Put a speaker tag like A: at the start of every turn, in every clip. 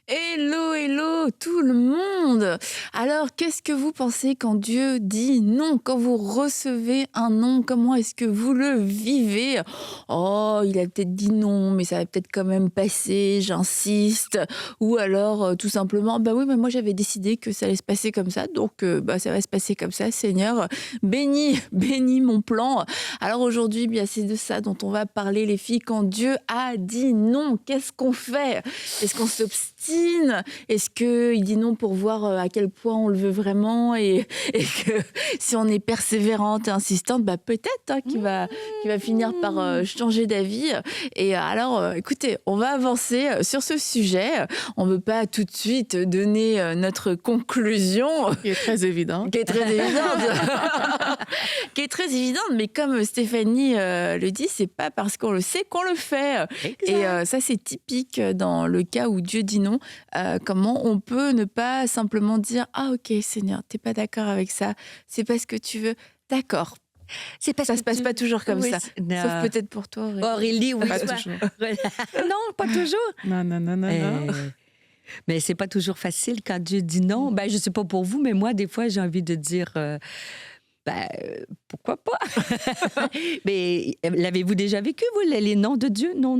A: Hello, hello, tout le monde! Alors, qu'est-ce que vous pensez quand Dieu dit non? Quand vous recevez un non, comment est-ce que vous le vivez? Oh, il a peut-être dit non, mais ça va peut-être quand même passer, j'insiste. Ou alors, tout simplement, bah oui, mais moi j'avais décidé que ça allait se passer comme ça, donc bah, ça va se passer comme ça. Seigneur, bénis, bénis mon plan. Alors aujourd'hui, bien, c'est de ça dont on va parler, les filles. Quand Dieu a dit non, qu'est-ce qu'on fait? Est-ce qu'on s'obstine? Est-ce qu'il dit non pour voir à quel point on le veut vraiment et que si on est persévérante et insistante, bah peut-être hein, qu'il va finir par changer d'avis. Et alors, écoutez, on va avancer sur ce sujet. On ne veut pas tout de suite donner notre conclusion.
B: Qui est très évident.
A: Qui est très évidente. Qui est très évidente, mais comme Stéphanie le dit, c'est pas parce qu'on le sait qu'on le fait.
B: Exact.
A: Et ça, c'est typique dans le cas où Dieu dit non. Comment on peut ne pas simplement dire « Ah ok Seigneur, t'es pas d'accord avec ça, c'est pas ce que tu veux. D'accord. »
C: C'est parce
A: Ça
C: que
A: se passe pas toujours comme
C: oui,
A: ça.
C: non.
A: Sauf peut-être pour toi, Aurélie.
C: Aurélie, oui.
B: Pas
C: soit-
B: toujours.
C: non, pas toujours.
B: Non.
C: Mais c'est pas toujours facile quand Dieu dit non. Ben, je sais pas pour vous, mais moi, des fois, j'ai envie de dire, pourquoi pas? Mais l'avez-vous déjà vécu, vous, les noms de Dieu? Non.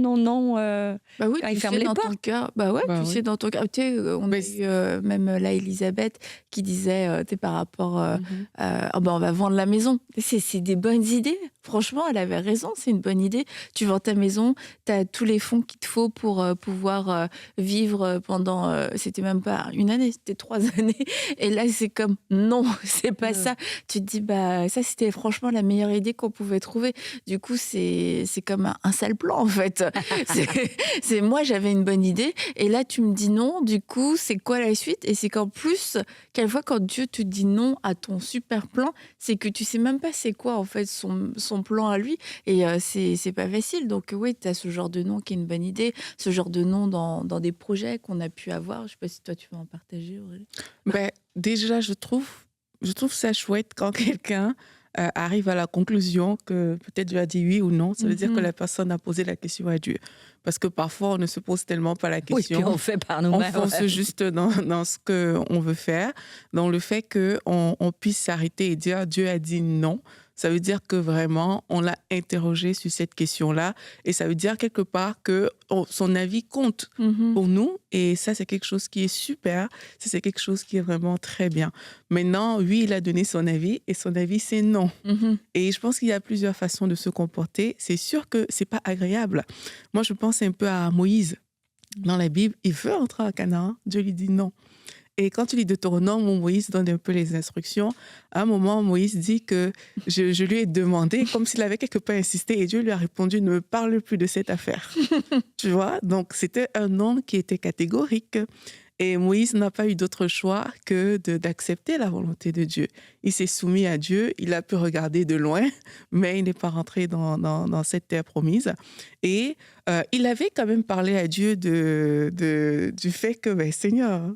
A: Bah oui,
C: Quand
A: tu
C: il ferme
A: sais
C: les
A: dans ton
C: portes.
A: cœur. Bah ouais,
B: Bah
A: tu
B: oui.
A: sais dans ton cœur. Tu sais, on a eu même là Elisabeth qui disait, tu sais, par rapport, oh ben on va vendre la maison. C'est des bonnes idées. Franchement, elle avait raison, c'est une bonne idée. Tu vends ta maison, tu as tous les fonds qu'il te faut pour pouvoir vivre pendant, c'était même pas une année, c'était 3 années. Et là, c'est comme, non, c'est pas ça. Tu te dis, bah ça, c'était franchement la meilleure idée qu'on pouvait trouver. Du coup, c'est comme un sale plan, en fait. C'est moi, j'avais une bonne idée, et là, tu me dis non. Du coup, c'est quoi la suite? Et c'est qu'en plus, quelquefois, quand Dieu te dit non à ton super plan, c'est que tu sais même pas c'est quoi, en fait, son plan à lui. Et c'est pas facile. Donc, oui, tu as ce genre de non qui est une bonne idée, ce genre de non dans des projets qu'on a pu avoir. Je sais pas si toi, tu veux en partager, Aurélie.
B: Ben, déjà, je trouve ça chouette quand quelqu'un arrive à la conclusion que peut-être Dieu a dit oui ou non. Ça veut dire que la personne a posé la question à Dieu. Parce que parfois, on ne se pose tellement pas la
C: Oui,
B: question.
C: puis on fait par
B: On
C: nous-mêmes.
B: fonce juste dans ce qu'on veut faire. Dans le fait qu'on puisse s'arrêter et dire Dieu a dit non, ça veut dire que vraiment, on l'a interrogé sur cette question-là. Et ça veut dire quelque part que son avis compte pour nous. Et ça, c'est quelque chose qui est super. Ça, c'est quelque chose qui est vraiment très bien. Maintenant, oui, il a donné son avis et son avis, c'est non. Et je pense qu'il y a plusieurs façons de se comporter. C'est sûr que c'est pas agréable. Moi, je pense un peu à Moïse. Dans la Bible, il veut entrer à Canaan. Dieu lui dit non. Et quand tu lis Deutéronome, où Moïse donne un peu les instructions, à un moment, Moïse dit que je lui ai demandé, comme s'il avait quelque part insisté, et Dieu lui a répondu, ne me parle plus de cette affaire. Tu vois? Donc, c'était un non qui était catégorique. Et Moïse n'a pas eu d'autre choix que d'accepter la volonté de Dieu. Il s'est soumis à Dieu, il a pu regarder de loin, mais il n'est pas rentré dans cette terre promise. Et il avait quand même parlé à Dieu du fait que, ben, Seigneur,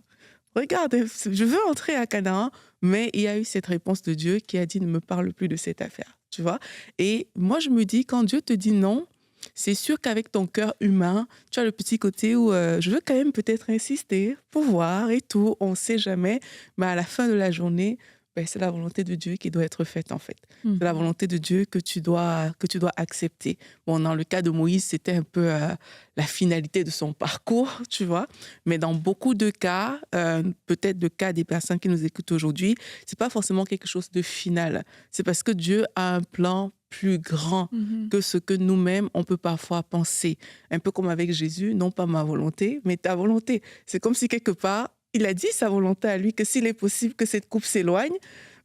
B: regarde, je veux entrer à Canaan, mais il y a eu cette réponse de Dieu qui a dit, ne me parle plus de cette affaire. Tu vois? Et moi, je me dis, quand Dieu te dit non, c'est sûr qu'avec ton cœur humain, tu as le petit côté où je veux quand même peut-être insister pour voir et tout, on ne sait jamais. Mais à la fin de la journée, ben, c'est la volonté de Dieu qui doit être faite en fait. C'est la volonté de Dieu que tu dois accepter. Bon, dans le cas de Moïse, c'était un peu la finalité de son parcours, tu vois. Mais dans beaucoup de cas, peut-être le cas des personnes qui nous écoutent aujourd'hui, c'est pas forcément quelque chose de final. C'est parce que Dieu a un plan plus grand que ce que nous-mêmes, on peut parfois penser. Un peu comme avec Jésus, non pas ma volonté, mais ta volonté. C'est comme si quelque part, il a dit sa volonté à lui, que s'il est possible que cette coupe s'éloigne,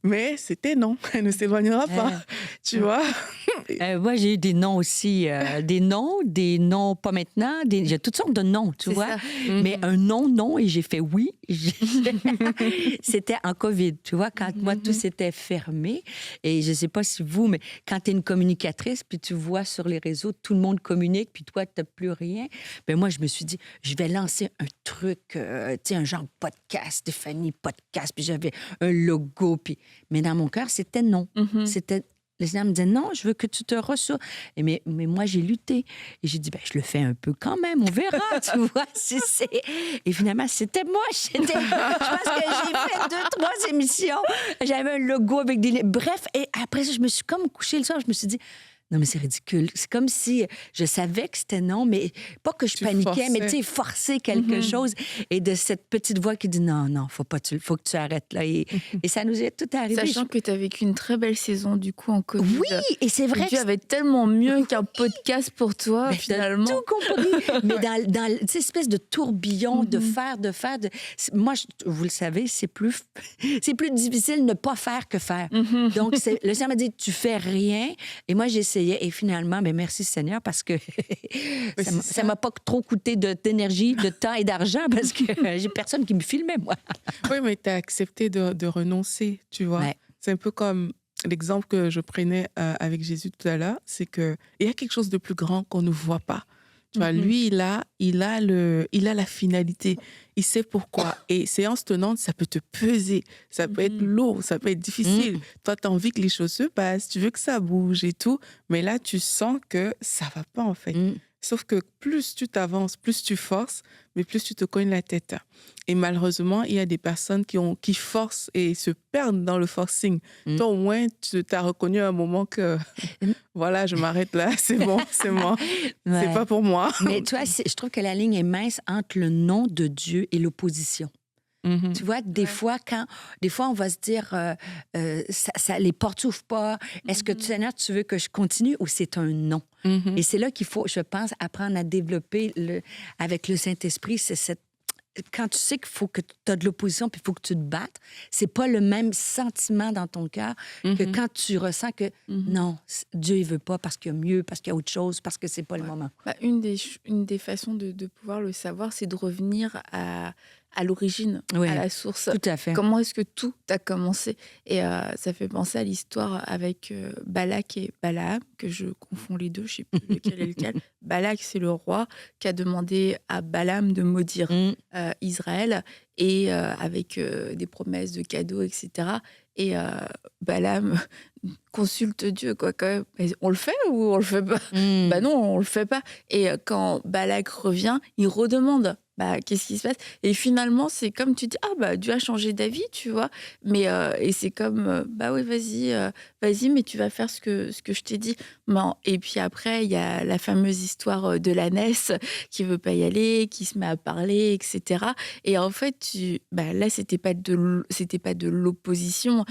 B: mais c'était non, elle ne s'éloignera pas, tu vois.
C: Moi, j'ai eu des noms aussi. Des noms pas maintenant. J'ai toutes sortes de noms, tu vois.
A: Ça.
C: Mais un non, et j'ai fait oui. C'était en COVID, tu vois, quand moi, tout s'était fermé. Et je sais pas si vous, mais quand tu es une communicatrice, puis tu vois sur les réseaux, tout le monde communique, puis toi, tu n'as plus rien. Ben moi, je me suis dit, je vais lancer un truc, tu sais, un genre podcast, Stéphanie Podcast, puis j'avais un logo, puis... Mais dans mon cœur, c'était non. C'était Le Seigneur me disait, non, je veux que tu te ressources. Mais moi, j'ai lutté. Et j'ai dit, ben, je le fais un peu quand même, on verra, tu vois. Et finalement, c'était moi. Je pense que j'ai fait 2-3 émissions. J'avais un logo avec des... Bref, et après ça, je me suis comme couchée le soir. Je me suis dit, non, mais c'est ridicule. C'est comme si je savais que c'était non, mais pas que je paniquais, mais tu sais, forcer quelque chose. Et de cette petite voix qui dit non, faut que tu arrêtes là. Et ça nous est tout arrivé.
A: Sachant que tu as vécu une très belle saison, du coup, en Covid.
C: Oui, et c'est vrai
A: Dieu avait tellement mieux qu'un podcast pour toi, finalement.
C: Tout compris. Mais dans cette espèce de tourbillon de faire. Moi, vous le savez, c'est plus difficile ne pas faire que faire. Donc, le Seigneur m'a dit, tu fais rien. Et moi, j'essayais. Et finalement, ben merci Seigneur, parce que ça m'a pas trop coûté d'énergie, de temps et d'argent, parce que j'ai personne qui me filmait, moi.
B: Oui, mais tu as accepté de renoncer, tu vois.
C: Ouais.
B: C'est un peu comme l'exemple que je prenais avec Jésus tout à l'heure, c'est qu'il y a quelque chose de plus grand qu'on ne voit pas. Tu vois, lui, il a la finalité. Il sait pourquoi. Et séance tenante, ça peut te peser. Ça peut être lourd, ça peut être difficile. Toi, tu as envie que les choses se passent, tu veux que ça bouge et tout. Mais là, tu sens que ça va pas, en fait. Sauf que plus tu t'avances, plus tu forces, mais plus tu te cognes la tête. Et malheureusement, il y a des personnes qui forcent et se perdent dans le forcing. Toi, au moins, tu as reconnu à un moment que, voilà, je m'arrête là, c'est bon, c'est moi.
C: Ouais.
B: C'est pas pour moi.
C: Mais tu vois, je trouve que la ligne est mince entre le nom de Dieu et l'opposition. Tu vois, des fois, on va se dire, les portes s'ouvrent pas. Est-ce que, Seigneur, tu veux que je continue ou c'est un non? Et c'est là qu'il faut, je pense, apprendre à développer avec le Saint-Esprit, quand tu sais qu'il faut que tu as de l'opposition puis il faut que tu te battes, c'est pas le même sentiment dans ton cœur que quand tu ressens que non, Dieu, il veut pas parce qu'il y a mieux, parce qu'il y a autre chose, parce que c'est pas le moment.
A: Une des façons de pouvoir le savoir, c'est de revenir à l'origine,
C: Oui,
A: à la source.
C: Tout à fait.
A: Comment est-ce que tout a commencé? Et ça fait penser à l'histoire avec Balak et Balaam, que je confonds les deux, je ne sais plus lequel est lequel. Balak, c'est le roi qui a demandé à Balaam de maudire Israël, et avec des promesses de cadeaux, etc. Et Balaam consulte Dieu, quoi, quand même. Mais on le fait ou on le fait pas? Bah non, on le fait pas. Et quand Balak revient, il redemande. Bah, qu'est-ce qui se passe? Et finalement, c'est comme tu dis, Dieu a changé d'avis, tu vois. Mais, et c'est comme, bah oui, vas-y, mais tu vas faire ce que je t'ai dit. Et puis après, il y a la fameuse histoire de l'ânesse qui veut pas y aller, qui se met à parler, etc. Et en fait, là, c'était pas de l'opposition,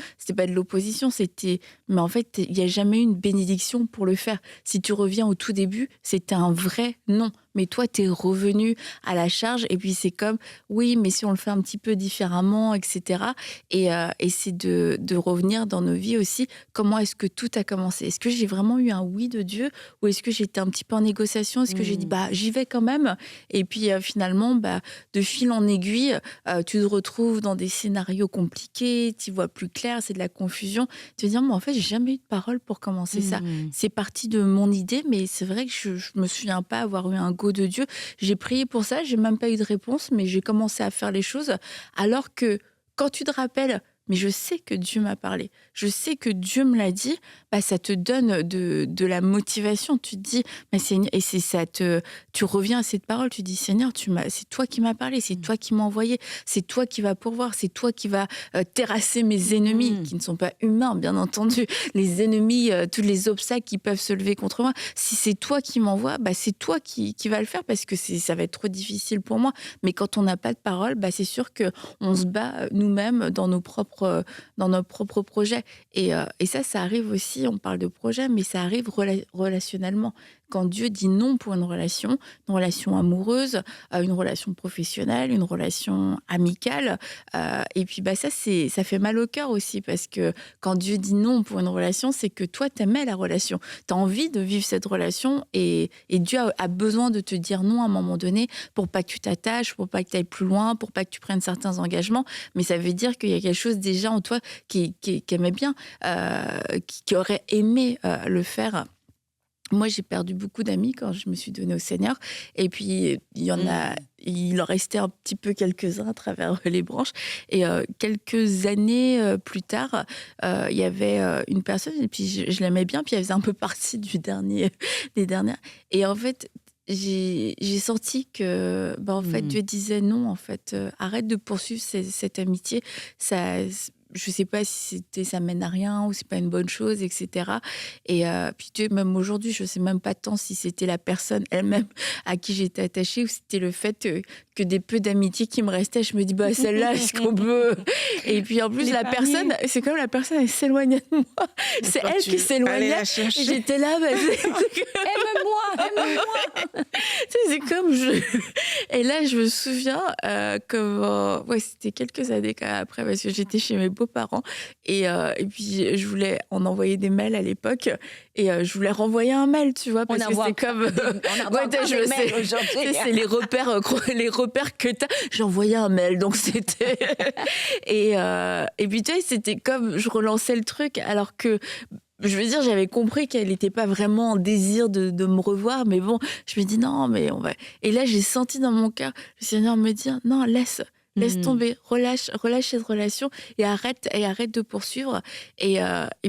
A: mais en fait, il n'y a jamais eu une bénédiction pour le faire. Si tu reviens au tout début, c'était un vrai non. Mais toi, tu es revenu à la charge. Et puis, c'est comme, oui, mais si on le fait un petit peu différemment, etc. Et c'est de revenir dans nos vies aussi. Comment est-ce que tout a commencé? Est-ce que j'ai vraiment eu un oui de Dieu? Ou est-ce que j'étais un petit peu en négociation? Est-ce que j'ai dit, j'y vais quand même? Et puis, finalement, de fil en aiguille, tu te retrouves dans des scénarios compliqués, tu vois plus clair, c'est de la confusion. Tu te dis, mais en fait, j'ai jamais eu de parole pour commencer ça. C'est parti de mon idée, mais c'est vrai que je me souviens pas avoir eu un go de Dieu. J'ai prié pour ça, j'ai même pas eu de réponse, mais j'ai commencé à faire les choses. Alors que quand tu te rappelles, mais je sais que Dieu m'a parlé, je sais que Dieu me l'a dit, ça te donne de la motivation. Tu te dis, mais Seigneur, et tu reviens à cette parole, tu dis, Seigneur, c'est toi qui m'as parlé, c'est toi qui m'as envoyé, c'est toi qui vas pourvoir, c'est toi qui vas terrasser mes ennemis, qui ne sont pas humains, bien entendu, les ennemis, tous les obstacles qui peuvent se lever contre moi. Si c'est toi qui m'envoies, c'est toi qui vas le faire, parce que ça va être trop difficile pour moi. Mais quand on n'a pas de parole, c'est sûr qu'on se bat nous-mêmes dans nos propres projets. Et ça arrive aussi, on parle de projet, mais ça arrive relationnellement. Quand Dieu dit non pour une relation amoureuse, une relation professionnelle, une relation amicale, et puis ça fait mal au cœur aussi, parce que quand Dieu dit non pour une relation, c'est que toi, t'aimais la relation. T'as envie de vivre cette relation, et Dieu a besoin de te dire non à un moment donné pour pas que tu t'attaches, pour pas que tu ailles plus loin, pour pas que tu prennes certains engagements. Mais ça veut dire qu'il y a quelque chose déjà en toi qui aimait bien, qui aurait aimé le faire. moi, j'ai perdu beaucoup d'amis quand je me suis donnée au Seigneur. Et puis, il en restait un petit peu quelques-uns à travers les branches. Et quelques années plus tard, il y avait une personne, et puis je l'aimais bien, puis elle faisait un peu partie des dernières. Et en fait, j'ai senti que, en fait, Dieu disait non, en fait, arrête de poursuivre cette amitié. Ça, je sais pas si ça mène à rien ou c'est pas une bonne chose, etc. Et puis Dieu, même aujourd'hui, je sais même pas tant si c'était la personne elle-même à qui j'étais attachée ou c'était le fait que des peu d'amitié qui me restaient. Je me dis, celle-là, est-ce qu'on peut... Et puis en plus, personne, c'est comme la personne, elle s'éloignait de moi. C'est elle qui s'éloignait. Et j'étais là,
C: Aime-moi.
A: C'est comme Et là, je me souviens c'était quelques années quand même après, parce que j'étais chez mes beaux-parents et puis je voulais en envoyer des mails à l'époque et je voulais renvoyer un mail, tu vois, parce que c'est comme c'est les repères que t'as. J'ai envoyé un mail, donc c'était et puis tu vois, c'était comme je relançais le truc alors que je veux dire, j'avais compris qu'elle n'était pas vraiment en désir de me revoir, mais bon, je me dis non, mais on va. Et là, j'ai senti dans mon cœur le Seigneur me dire non, laisse tomber, relâche cette relation et arrête de poursuivre. Et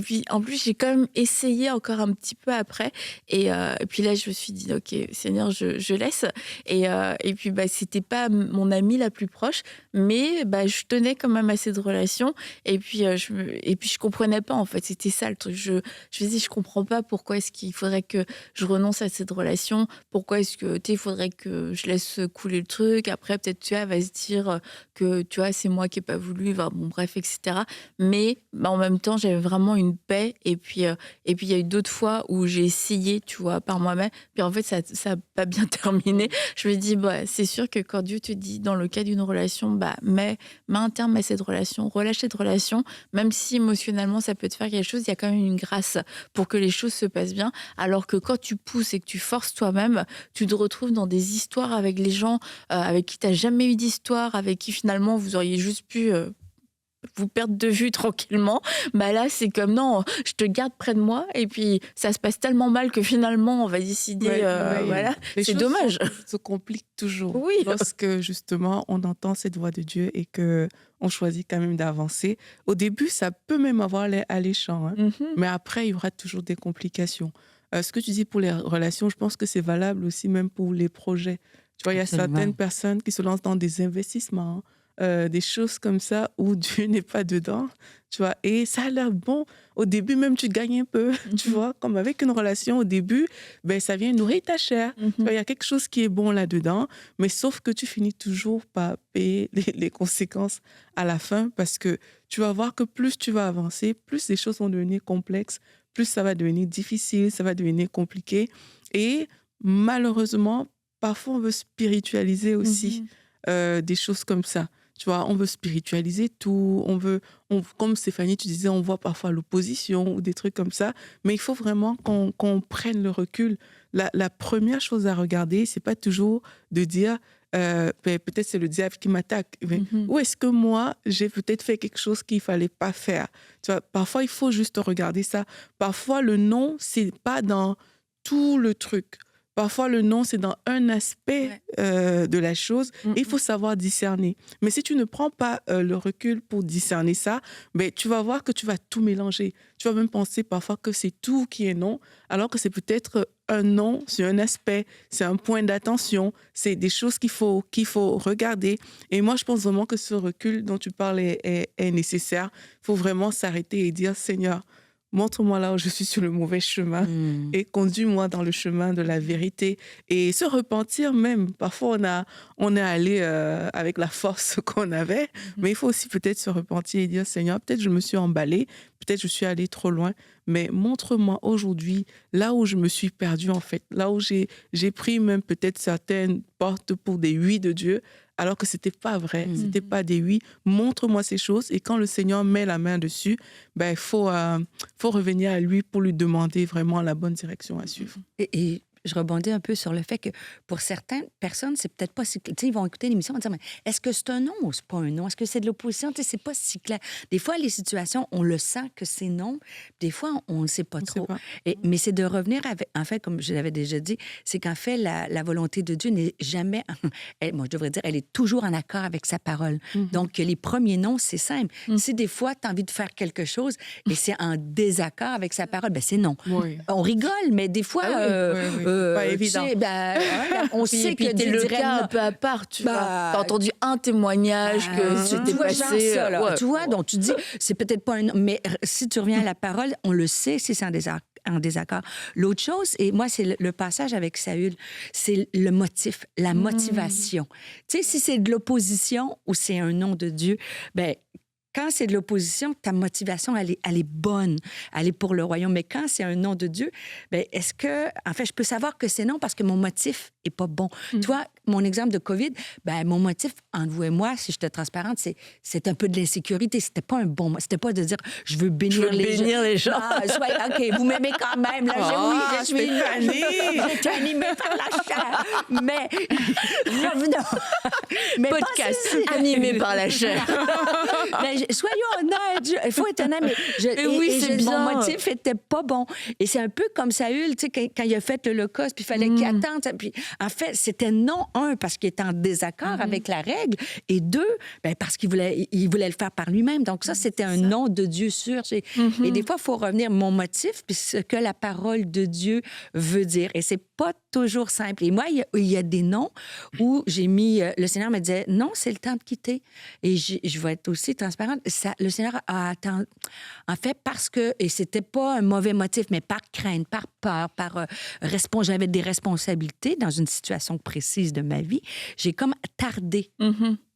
A: puis, en plus, j'ai quand même essayé encore un petit peu après. Et puis là, je me suis dit, ok, Seigneur, je laisse. Et puis, c'était pas mon amie la plus proche, mais je tenais quand même à cette relation. Et puis, je comprenais pas, en fait. C'était ça le truc. Je me dis, je comprends pas pourquoi est-ce qu'il faudrait que je renonce à cette relation. Pourquoi est-ce que, il faudrait que je laisse couler le truc. Après, peut-être, tu vois, elle va se dire que tu vois, c'est moi qui n'ai pas voulu, bref, etc. Mais en même temps, j'avais vraiment une paix. Et puis, il y a eu d'autres fois où j'ai essayé, tu vois, par moi-même. Puis en fait, ça n'a pas bien terminé. Je me dis, c'est sûr que quand Dieu te dit, dans le cas d'une relation, mets un terme à cette relation, relâche cette relation, même si émotionnellement, ça peut te faire quelque chose, il y a quand même une grâce pour que les choses se passent bien. Alors que quand tu pousses et que tu forces toi-même, tu te retrouves dans des histoires avec les gens avec qui tu n'as jamais eu d'histoire, avec qui finalement vous auriez juste pu vous perdre de vue tranquillement. Là, c'est comme non, je te garde près de moi et puis ça se passe tellement mal que finalement on va décider. Voilà, c'est dommage.
B: Se complique toujours.
A: Oui.
B: Lorsque justement on entend cette voix de Dieu et que on choisit quand même d'avancer. Au début, ça peut même avoir l'air alléchant, mais après il y aura toujours des complications. Ce que tu dis pour les relations, je pense que c'est valable aussi même pour les projets. Tu vois, il y a certaines personnes qui se lancent dans des investissements, des choses comme ça où Dieu n'est pas dedans, tu vois. Et ça a l'air bon. Au début, même, tu gagnes un peu, tu vois. Comme avec une relation, au début, ça vient nourrir ta chair. Tu vois, il y a quelque chose qui est bon là-dedans, mais sauf que tu finis toujours par payer les conséquences à la fin parce que tu vas voir que plus tu vas avancer, plus les choses vont devenir complexes, plus ça va devenir difficile, ça va devenir compliqué. Et malheureusement, parfois, on veut spiritualiser aussi des choses comme ça. Tu vois, on veut spiritualiser tout. Comme Stéphanie, tu disais, on voit parfois l'opposition ou des trucs comme ça. Mais il faut vraiment qu'on prenne le recul. La première chose à regarder, c'est pas toujours de dire peut-être c'est le diable qui m'attaque. Ou est-ce que moi, j'ai peut-être fait quelque chose qu'il fallait pas faire? Tu vois, parfois, il faut juste regarder ça. Parfois, le non, c'est pas dans tout le truc. Parfois, le non, c'est dans un aspect de la chose. Et il faut savoir discerner. Mais si tu ne prends pas le recul pour discerner ça, tu vas voir que tu vas tout mélanger. Tu vas même penser parfois que c'est tout qui est non, alors que c'est peut-être un non, c'est un aspect, c'est un point d'attention, c'est des choses qu'il faut regarder. Et moi, je pense vraiment que ce recul dont tu parles est nécessaire. Il faut vraiment s'arrêter et dire, Seigneur, montre-moi là où je suis sur le mauvais chemin et conduis-moi dans le chemin de la vérité. Et se repentir même. Parfois, on est allé avec la force qu'on avait, mais il faut aussi peut-être se repentir et dire, Seigneur, peut-être je me suis emballée, peut-être je suis allée trop loin, mais montre-moi aujourd'hui là où je me suis perdue en fait, là où j'ai pris même peut-être certaines portes pour des oui de Dieu, alors que c'était pas vrai, c'était pas des oui. Montre-moi ces choses et quand le Seigneur met la main dessus, faut revenir à lui pour lui demander vraiment la bonne direction à suivre.
C: Et je rebondis un peu sur le fait que pour certaines personnes, c'est peut-être pas si clair. Tu sais, ils vont écouter l'émission et dire, mais est-ce que c'est un non ou c'est pas un non? Est-ce que c'est de l'opposition? Tu sais, c'est pas si clair. Des fois, les situations, on le sent que c'est non. Des fois, on ne sait pas
B: On sait
C: trop.
B: pas.
C: Mais c'est de revenir avec, en fait, comme je l'avais déjà dit, c'est qu'en fait, la volonté de Dieu n'est jamais, moi, je devrais dire, elle est toujours en accord avec sa parole. Donc, les premiers noms, c'est simple. Si des fois, tu as envie de faire quelque chose et c'est en désaccord avec sa parole, ben c'est non.
B: Oui.
C: On rigole, mais des fois,
B: oui. Pas
C: tu
B: évident.
C: sais, on
A: Puis,
C: sait
A: et puis
C: que
A: t'es
C: Dieu
A: le
C: dirait
A: cas
C: non.
A: un peu à part, tu
C: Bah,
A: vois. T'as entendu un témoignage que
C: Tu
A: c'était
C: vois, genre
A: passé.
C: ça, là.
A: ouais.
C: Tu vois, donc tu dis, c'est peut-être pas un... Mais si tu reviens à la parole, on le sait si c'est en désaccord. L'autre chose, et moi, c'est le passage avec Saül, c'est le motif, la motivation. Tu sais, si c'est de l'opposition ou c'est un nom de Dieu, ben quand c'est de l'opposition, ta motivation, elle est bonne. Elle est pour le royaume. Mais quand c'est un nom de Dieu, ben est-ce que... En fait, je peux savoir que c'est non parce que mon motif est pas bon. Tu vois, mon exemple de COVID, ben mon motif, entre vous et moi, si je te transparente, c'est un peu de l'insécurité. C'était pas un bon... C'était pas de dire, je veux bénir
A: les gens.
C: Ah, OK, vous m'aimez quand même. Là,
B: Ah,
C: je suis j'étais animée par la chair. Mais revenons. Mais
A: Podcast
C: pensez-y.
A: animé par la chair.
C: Mais soyons honnêtes, il faut être honnête, mais mon motif était pas bon. Et c'est un peu comme Saül, tu sais, quand il a fait l'Holocauste, puis il fallait qu'il attende. Puis en fait, c'était non, un, parce qu'il était en désaccord avec la règle, et deux, ben, parce qu'il voulait le faire par lui-même. Donc ça, c'était un nom de Dieu sûr. Et des fois, il faut revenir mon motif, puis ce que la parole de Dieu veut dire. Et c'est pas toujours simple. Et moi, il y a des noms où j'ai mis... le Seigneur me disait, non, c'est le temps de quitter. Et je vais être aussi transparente. Le Seigneur a attendu... En fait, parce que... Et c'était pas un mauvais motif, mais par crainte, par peur, j'avais des responsabilités dans une situation précise de ma vie. J'ai comme tardé.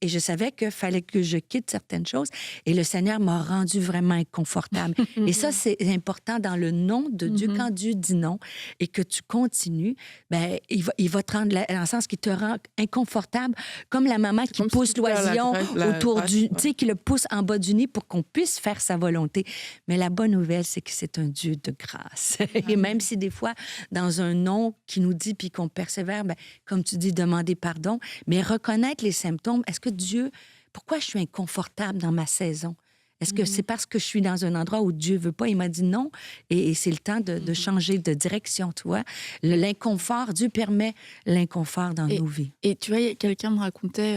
C: Et je savais qu'il fallait que je quitte certaines choses. Et le Seigneur m'a rendu vraiment inconfortable. Et ça, c'est important dans le nom de Dieu. Quand Dieu dit non et que tu continues, ben, il va te rendre, dans le sens qu'il te rend inconfortable, comme la maman qui pousse l'oisillon autour du... Tu sais, qui le pousse en bas du nid pour qu'on puisse faire sa volonté. Mais la bonne nouvelle, c'est que c'est un Dieu de grâce. Et même si des fois, dans un non qui nous dit, puis qu'on persévère, ben, comme tu dis, demander pardon, mais reconnaître les symptômes. Est-ce que Dieu, pourquoi je suis inconfortable dans ma saison? Est-ce que c'est parce que je suis dans un endroit où Dieu veut pas? Il m'a dit non, et c'est le temps de changer de direction, tu vois. L'inconfort, Dieu permet l'inconfort dans nos vies.
A: Et tu vois, quelqu'un me racontait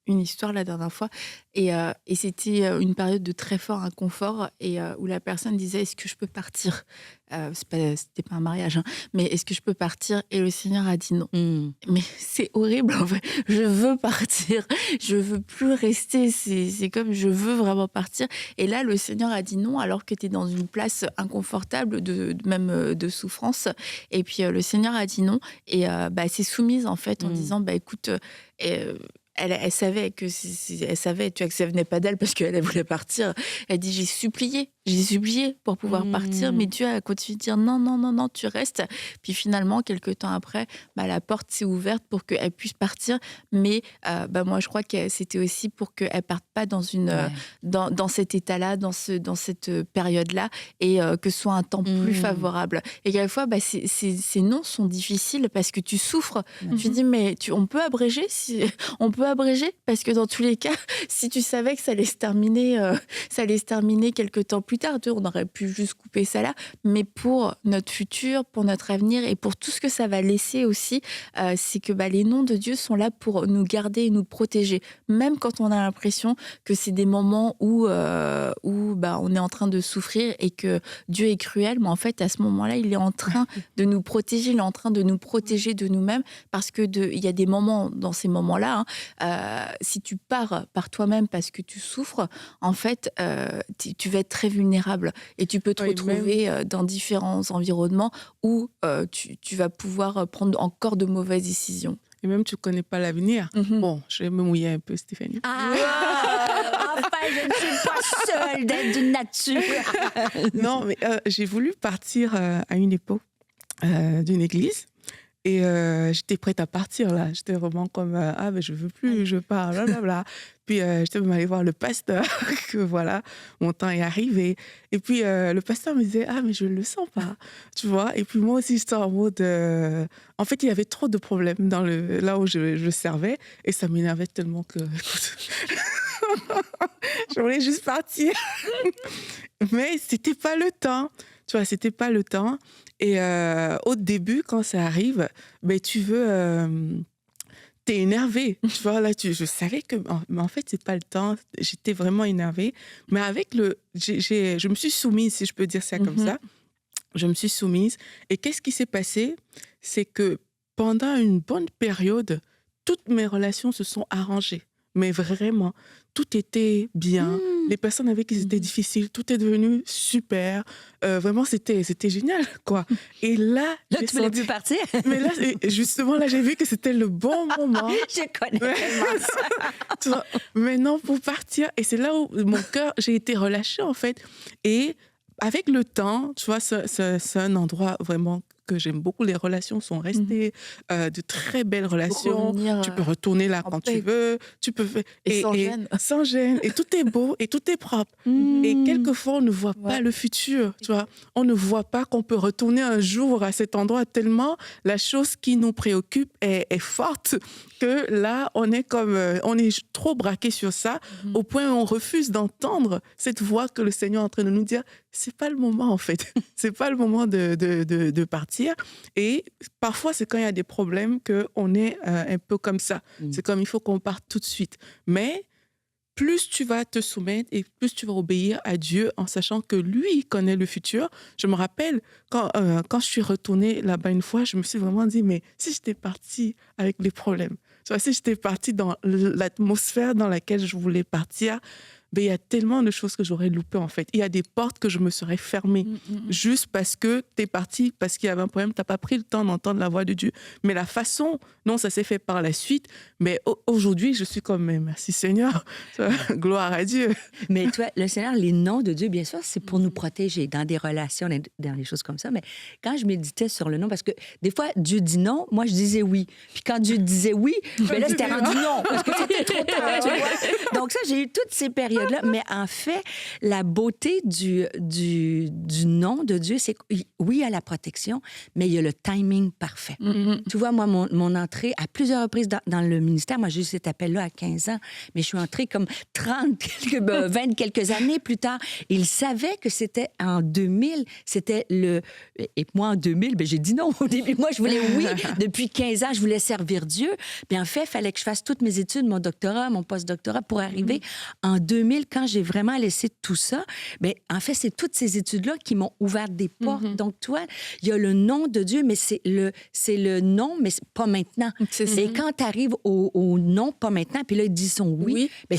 A: une histoire la dernière fois, et c'était une période de très fort inconfort, et où la personne disait, est-ce que je peux partir? C'était pas un mariage, hein, mais est-ce que je peux partir? Et le Seigneur a dit non. Mais c'est horrible, en fait. Je veux partir, je veux plus rester, c'est comme je veux vraiment partir. Et là, le Seigneur a dit non, alors que tu es dans une place inconfortable, même de souffrance. Et puis le Seigneur a dit non, et elle s'est soumise, en fait, en disant, écoute... Elle savait que elle savait, tu vois, que ça venait pas d'elle parce qu'elle voulait partir. Elle dit, j'ai supplié pour pouvoir partir, mais Dieu a continué de dire non, tu restes. Puis finalement, quelques temps après, la porte s'est ouverte pour qu'elle puisse partir. Mais moi, je crois que c'était aussi pour qu'elle parte pas dans dans cet état-là, dans cette période-là, et que ce soit un temps plus favorable. Et quelquefois, ces noms sont difficiles parce que tu souffres. Tu dis, mais on peut abréger parce que dans tous les cas, si tu savais que ça allait se terminer quelques temps plus tard, on aurait pu juste couper ça là. Mais pour notre futur, pour notre avenir et pour tout ce que ça va laisser aussi, c'est que les noms de Dieu sont là pour nous garder et nous protéger. Même quand on a l'impression que c'est des moments où on est en train de souffrir et que Dieu est cruel, mais en fait, à ce moment-là, il est en train de nous protéger, il est en train de nous protéger de nous-mêmes, parce que il y a des moments, dans ces moments-là, si tu pars par toi-même parce que tu souffres, en fait, tu vas être très vulnérable et tu peux te retrouver dans différents environnements où tu vas pouvoir prendre encore de mauvaises décisions.
B: Et même, tu ne connais pas l'avenir. Bon, je vais me mouiller un peu, Stéphanie.
C: Enfin, je ne suis pas seule d'être d'une nature.
B: Non, mais j'ai voulu partir à une époque d'une église. Et j'étais prête à partir, là. J'étais vraiment comme, ah, mais je veux plus, je pars, blablabla. Puis j'étais même allée voir le pasteur, que voilà, mon temps est arrivé. Et puis le pasteur me disait, ah, mais je ne le sens pas, tu vois. Et puis moi aussi, j'étais en mode... En fait, il y avait trop de problèmes là où je servais. Et ça m'énervait tellement que... écoute, je voulais juste partir. Mais c'était pas le temps. Tu vois, c'était pas le temps. Et au début, quand ça arrive, ben, tu veux... t'es énervé. Tu vois, là, je savais que... Mais en fait, c'est pas le temps. J'étais vraiment énervée. Mais avec je me suis soumise, si je peux dire ça comme ça. Je me suis soumise. Et qu'est-ce qui s'est passé? C'est que pendant une bonne période, toutes mes relations se sont arrangées. Mais vraiment, tout était bien. Les personnes avec qui c'était difficile, tout est devenu super. Vraiment, c'était génial, quoi. Et là...
C: Là, tu voulais plus partir?
B: Mais là, justement, là, j'ai vu que c'était le bon moment.
C: Je connais tellement ça.
B: Tu vois, maintenant, pour partir. Et c'est là où mon cœur, j'ai été relâchée, en fait. Et avec le temps, tu vois, c'est un endroit vraiment que j'aime beaucoup. Les relations sont restées, de très belles relations. Tu peux retourner là quand tu veux. Tu peux
A: et sans gêne.
B: Sans gêne. Et tout est beau et tout est propre. Et quelquefois, on ne voit pas le futur. Tu vois, on ne voit pas qu'on peut retourner un jour à cet endroit tellement la chose qui nous préoccupe est forte que là, on est trop braqué sur ça au point où on refuse d'entendre cette voix que le Seigneur est en train de nous dire. C'est pas le moment, en fait. C'est pas le moment de partir. Et parfois, c'est quand il y a des problèmes qu'on est un peu comme ça. C'est comme il faut qu'on parte tout de suite. Mais plus tu vas te soumettre et plus tu vas obéir à Dieu en sachant que lui, il connaît le futur. Je me rappelle, quand je suis retournée là-bas une fois, je me suis vraiment dit, mais si j'étais partie avec les problèmes, tu vois, si j'étais partie dans l'atmosphère dans laquelle je voulais partir, ben, il y a tellement de choses que j'aurais loupées, en fait. Il y a des portes que je me serais fermées juste parce que tu es parti, parce qu'il y avait un problème, tu n'as pas pris le temps d'entendre la voix de Dieu. Mais la façon dont ça s'est fait par la suite, mais aujourd'hui, je suis comme, mais merci Seigneur, gloire à Dieu.
C: Mais toi, le Seigneur, les noms de Dieu, bien sûr, c'est pour nous protéger dans des relations, dans des choses comme ça. Mais quand je méditais sur le nom, parce que des fois, Dieu dit non, moi, je disais oui. Puis quand Dieu disait oui, ben là, c'était rendu non, parce que c'était trop tard, tu vois. Donc ça, j'ai eu toutes ces périodes-là. Mais en fait, la beauté du nom de Dieu, c'est que oui, il y a la protection, mais il y a le timing parfait. Tu vois, moi, mon entrée, à plusieurs reprises dans le ministère, moi, j'ai eu cet appel-là à 15 ans, mais je suis entrée comme 20 quelques années plus tard. Il savait que c'était en 2000, c'était le... Et moi, en 2000, ben, j'ai dit non au début. Moi, je voulais oui. Depuis 15 ans, je voulais servir Dieu. Puis en fait, il fallait que je fasse toutes mes études, mon doctorat, mon post-doctorat, pour arriver en 2000, quand j'ai vraiment laissé tout ça, bien, en fait, c'est toutes ces études-là qui m'ont ouvert des portes. Donc, toi, il y a le nom de Dieu, mais c'est le nom, mais pas maintenant. Et quand tu arrives au non, pas maintenant, puis là, ils disent son oui, bien,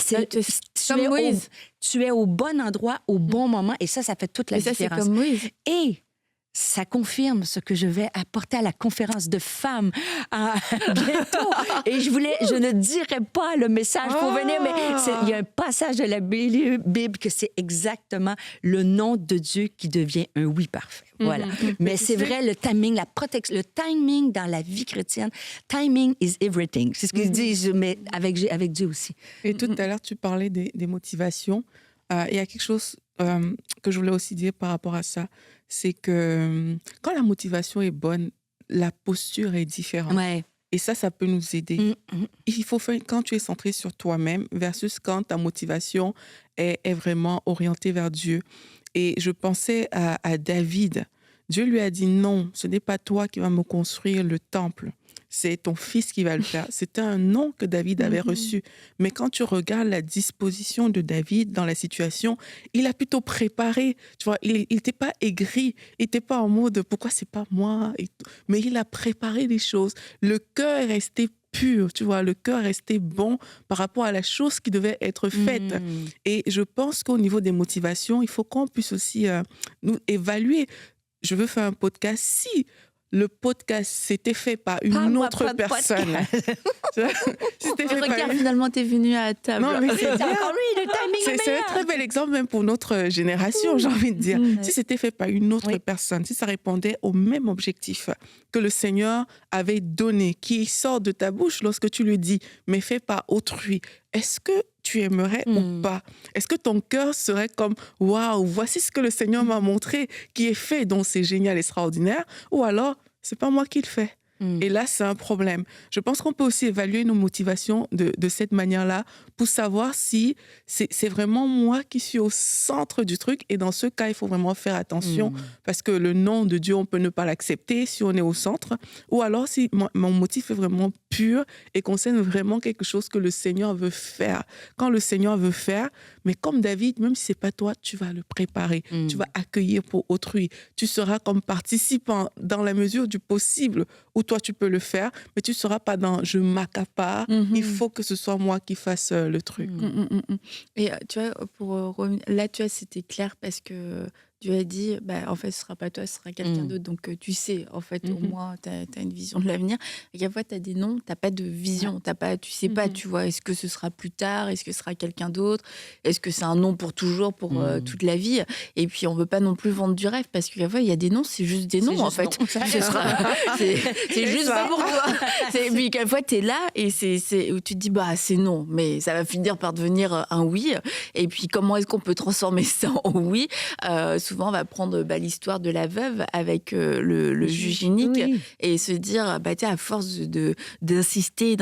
C: tu es au bon endroit, au bon moment, et ça fait toute la différence.
A: C'est comme Moïse.
C: Et ça confirme ce que je vais apporter à la conférence de femmes bientôt. Et je ne dirai pas le message pour venir, mais il y a un passage de la Bible que c'est exactement le nom de Dieu qui devient un oui parfait. Voilà. Mais c'est vrai, le timing, la protection, le timing dans la vie chrétienne, timing is everything. C'est ce qu'ils disent, mais avec Dieu aussi.
B: Et tout à l'heure, tu parlais des motivations. Il y a quelque chose que je voulais aussi dire par rapport à ça. C'est que quand la motivation est bonne, la posture est différente.
C: Ouais.
B: Et ça peut nous aider. Il faut faire quand tu es centré sur toi-même versus quand ta motivation est vraiment orientée vers Dieu. Et je pensais à David. Dieu lui a dit non, ce n'est pas toi qui vas me construire le temple. C'est ton fils qui va le faire. C'était un nom que David avait reçu. Mais quand tu regardes la disposition de David dans la situation, il a plutôt préparé. Tu vois, il n'était pas aigri. Il n'était pas en mode « pourquoi c'est pas moi ?» Mais il a préparé les choses. Le cœur est resté pur, tu vois, le cœur est resté bon par rapport à la chose qui devait être faite. Et je pense qu'au niveau des motivations, il faut qu'on puisse aussi nous évaluer. Je veux faire un podcast si le podcast s'était fait par une
C: Parle-moi
B: autre
C: pas de
B: personne. Tu vois, si c'était fait par
A: Regarde,
B: une-
A: finalement, t'es venu à table.
B: Non, mais c'est bien.
C: Encore lui, le timing est
B: C'est un
C: meilleur.
B: très bel exemple même pour notre génération, j'ai envie de dire.
A: Mhm.
B: Si c'était fait par une autre
C: Oui.
B: personne, si ça répondait au même objectif que le Seigneur avait donné, qui sort de ta bouche lorsque tu le dis, mais fait par autrui, est-ce que tu aimerais ou pas? Est-ce que ton cœur serait comme « Waouh, voici ce que le Seigneur m'a montré, qui est fait, donc c'est génial, extraordinaire » ou alors « C'est pas moi qui le fais ». Et là, c'est un problème. Je pense qu'on peut aussi évaluer nos motivations de cette manière-là pour savoir si c'est vraiment moi qui suis au centre du truc. Et dans ce cas, il faut vraiment faire attention parce que le nom de Dieu, on peut ne pas l'accepter si on est au centre. Ou alors si mon motif est vraiment pur et concerne vraiment quelque chose que le Seigneur veut faire. Quand le Seigneur veut faire, mais comme David, même si c'est pas toi, tu vas le préparer. Tu vas accueillir pour autrui. Tu seras comme participant dans la mesure du possible où toi, tu peux le faire, mais tu ne seras pas dans « je m'accapare, il faut que ce soit moi qui fasse le truc ».
A: Et tu vois, pour revenir, là, tu vois, c'était clair parce que Dieu a dit, bah, en fait, ce sera pas toi, ce sera quelqu'un d'autre. Donc, tu sais, en fait, au moins, tu as une vision de l'avenir. Et à fois, tu as des noms, tu n'as pas de vision. Tu sais pas, tu vois, est-ce que ce sera plus tard? Est-ce que ce sera quelqu'un d'autre? Est-ce que c'est un nom pour toujours, pour toute la vie? Et puis, on veut pas non plus vendre du rêve parce qu'à fois, il y a des noms, c'est juste des noms, en fait. C'est juste pas pour toi. Et puis, quelquefois, tu es là et c'est où tu te dis, bah, c'est non, mais ça va finir par devenir un oui. Et puis, comment est-ce qu'on peut transformer ça en oui? Souvent, on va prendre l'histoire de la veuve avec le juge unique et se dire, bah, à force d'insister,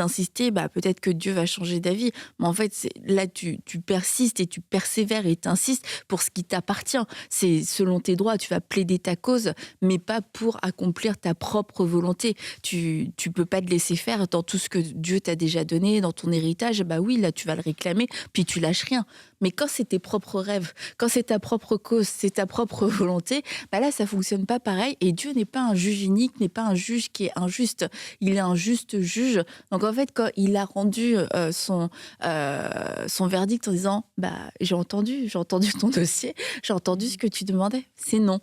A: bah, peut-être que Dieu va changer d'avis. Mais en fait, là, tu persistes et tu persévères et t'insistes pour ce qui t'appartient. C'est selon tes droits, tu vas plaider ta cause, mais pas pour accomplir ta propre volonté. Tu peux pas te laisser faire dans tout ce que Dieu t'a déjà donné, dans ton héritage. Bah oui, là, tu vas le réclamer, puis tu lâches rien. Mais quand c'est tes propres rêves, quand c'est ta propre cause, c'est ta propre volonté, bah là, ça fonctionne pas pareil. Et Dieu n'est pas un juge unique, n'est pas un juge qui est injuste. Il est un juste juge. Donc en fait, quand il a rendu son verdict en disant, bah j'ai entendu ton dossier, j'ai entendu ce que tu demandais, c'est non.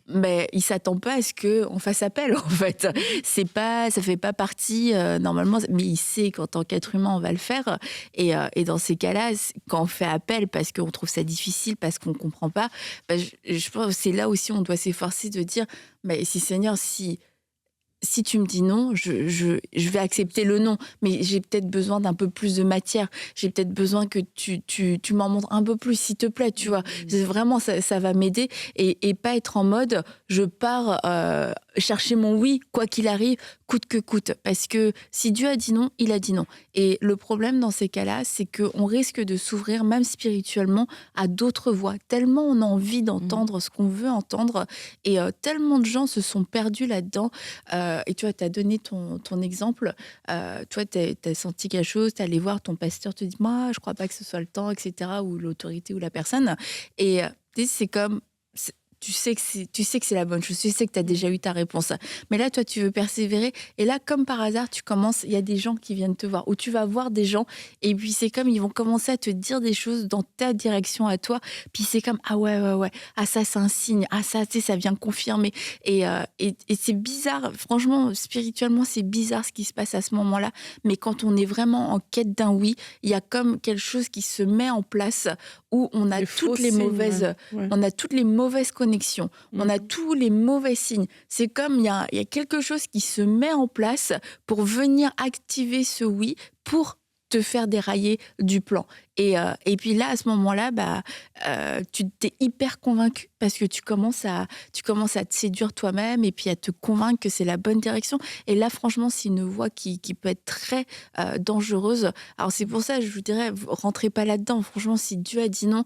A: Mais il s'attend pas à ce qu'on fasse appel, en fait. Ça fait pas partie, normalement, mais il sait qu'en tant qu'être humain, on va le faire. Et dans ces cas-là, quand on fait appel parce qu'on trouve ça difficile, parce qu'on comprend pas, bah, je pense que c'est là aussi où on doit s'efforcer de dire, mais si Seigneur, si tu me dis non, je vais accepter le non, mais j'ai peut-être besoin d'un peu plus de matière. J'ai peut-être besoin que tu m'en montres un peu plus, s'il te plaît, tu vois. Vraiment, ça va m'aider et pas être en mode, je pars chercher mon oui, quoi qu'il arrive, coûte que coûte. Parce que si Dieu a dit non, il a dit non. Et le problème dans ces cas-là, c'est qu'on risque de s'ouvrir, même spirituellement, à d'autres voix. Tellement on a envie d'entendre ce qu'on veut entendre et tellement de gens se sont perdus là-dedans. Et tu vois, tu as donné ton exemple. Toi, tu as senti quelque chose, tu es allé voir ton pasteur, te dit, moi, je crois pas que ce soit le temps, etc., ou l'autorité ou la personne. Et c'est comme... Tu sais que c'est la bonne chose, tu sais que tu as déjà eu ta réponse. Mais là, toi, tu veux persévérer. Et là, comme par hasard, il y a des gens qui viennent te voir, ou tu vas voir des gens, et puis c'est comme, ils vont commencer à te dire des choses dans ta direction à toi, puis c'est comme, ah ouais, ah ça, c'est un signe, ah ça, tu sais, ça vient confirmer. Et c'est bizarre, franchement, spirituellement, c'est bizarre ce qui se passe à ce moment-là, mais quand on est vraiment en quête d'un oui, il y a comme quelque chose qui se met en place, où on a toutes les mauvaises, on a toutes les mauvaises connexions, on a tous les mauvais signes. C'est comme il y a quelque chose qui se met en place pour venir activer ce oui, pour te faire dérailler du plan. Et puis là, à ce moment-là, tu t'es hyper convaincu parce que tu commences à te séduire toi-même et puis à te convaincre que c'est la bonne direction. Et là, franchement, c'est une voie qui peut être très dangereuse. Alors c'est pour ça, je vous dirais, rentrez pas là-dedans. Franchement, si Dieu a dit non,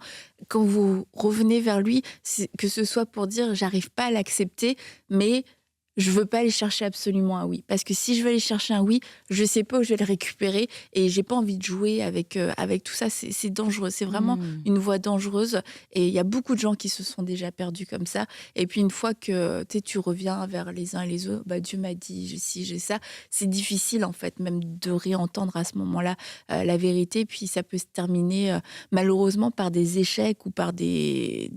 A: quand vous revenez vers lui, que ce soit pour dire, j'arrive pas à l'accepter, mais je veux pas aller chercher absolument un oui. Parce que si je veux aller chercher un oui, je sais pas où je vais le récupérer et j'ai pas envie de jouer avec tout ça. C'est dangereux. C'est vraiment une voie dangereuse. Et il y a beaucoup de gens qui se sont déjà perdus comme ça. Et puis une fois que tu reviens vers les uns et les autres, Dieu m'a dit, j'ai ci, j'ai ça. C'est difficile en fait, même de réentendre à ce moment-là la vérité. Puis ça peut se terminer malheureusement par des échecs ou par des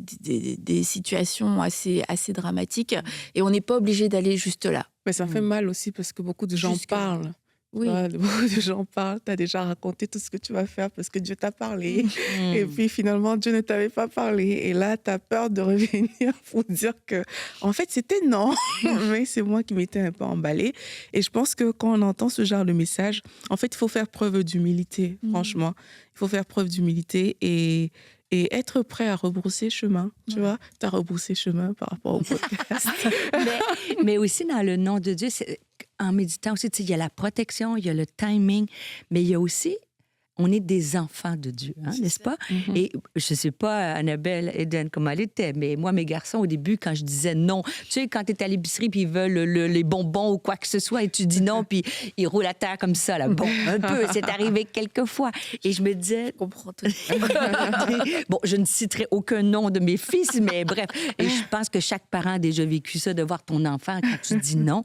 A: situations assez dramatiques. Et on n'est pas obligé d'aller est juste là.
B: Mais ça fait mal aussi parce que beaucoup de gens
A: Jusque-là.
B: parlent.
A: Oui.
B: Beaucoup de gens parlent. Tu as déjà raconté tout ce que tu vas faire parce que Dieu t'a parlé. Et puis finalement, Dieu ne t'avait pas parlé. Et là, tu as peur de revenir pour dire que, en fait, c'était non. Mais c'est moi qui m'étais un peu emballée. Et je pense que quand on entend ce genre de message, en fait, il faut faire preuve d'humilité, franchement. Il faut faire preuve d'humilité et être prêt à rebrousser chemin. Tu vois, tu as rebroussé chemin par rapport au podcast.
C: mais aussi dans le nom de Dieu, en méditant aussi, il y a la protection, il y a le timing, mais il y a aussi, on est des enfants de Dieu, hein, n'est-ce pas? Et je ne sais pas, Annabelle, Eden, comment elle était, mais moi, mes garçons, au début, quand je disais non, tu sais, quand tu es à l'épicerie puis ils veulent les bonbons ou quoi que ce soit, et tu dis non, puis ils roulent à terre comme ça, là. Bon, un peu, c'est arrivé quelques fois. Et je me disais...
A: Je comprends tout.
C: Bon, je ne citerai aucun nom de mes fils, mais bref. Et je pense que chaque parent a déjà vécu ça, de voir ton enfant quand tu dis non.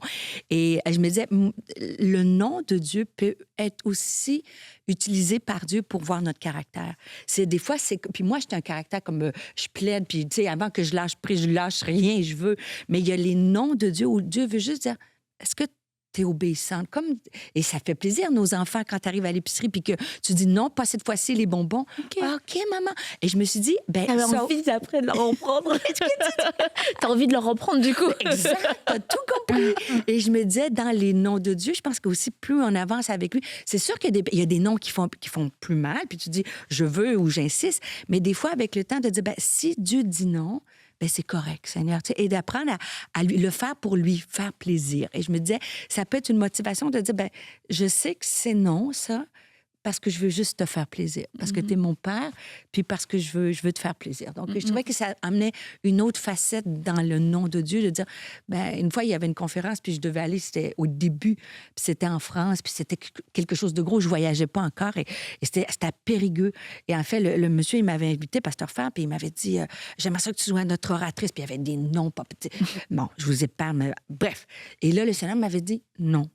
C: Et je me disais, le nom de Dieu peut être aussi utilisé par Dieu pour voir notre caractère. C'est des fois, puis moi, j'ai un caractère comme je plaide, puis tu sais, avant que je lâche prise, je lâche rien, je veux. Mais il y a les noms de Dieu où Dieu veut juste dire, est-ce que tu es obéissante? Et ça fait plaisir, nos enfants, quand tu arrives à l'épicerie, puis que tu dis non, pas cette fois-ci, les bonbons. OK, maman. Et je me suis dit,
A: T'avais envie après de leur en prendre. T'as envie de leur en prendre, du coup.
C: Exact, t'as tout compris. Et je me disais, dans les noms de Dieu, je pense qu'aussi, plus on avance avec lui, c'est sûr qu'il y a des noms qui font plus mal, puis tu dis, je veux ou j'insiste, mais des fois, avec le temps, de dire, si Dieu dit non, c'est correct, Seigneur. Tu sais, et d'apprendre à lui, le faire pour lui faire plaisir. Et je me disais, ça peut être une motivation de dire, je sais que c'est non, ça, parce que je veux juste te faire plaisir, parce que tu es mon père, puis parce que je veux te faire plaisir. Donc, je trouvais que ça amenait une autre facette dans le nom de Dieu, de dire, une fois, il y avait une conférence, puis je devais aller, c'était au début, puis c'était en France, puis c'était quelque chose de gros, je voyageais pas encore, et c'était à Périgueux. Et en fait, le monsieur, il m'avait invité, Pasteur Fer, puis il m'avait dit, j'aimerais ça que tu sois notre oratrice, puis il y avait des noms, pas petits. Bon, je vous épargne, mais bref. Et là, le Seigneur m'avait dit, non.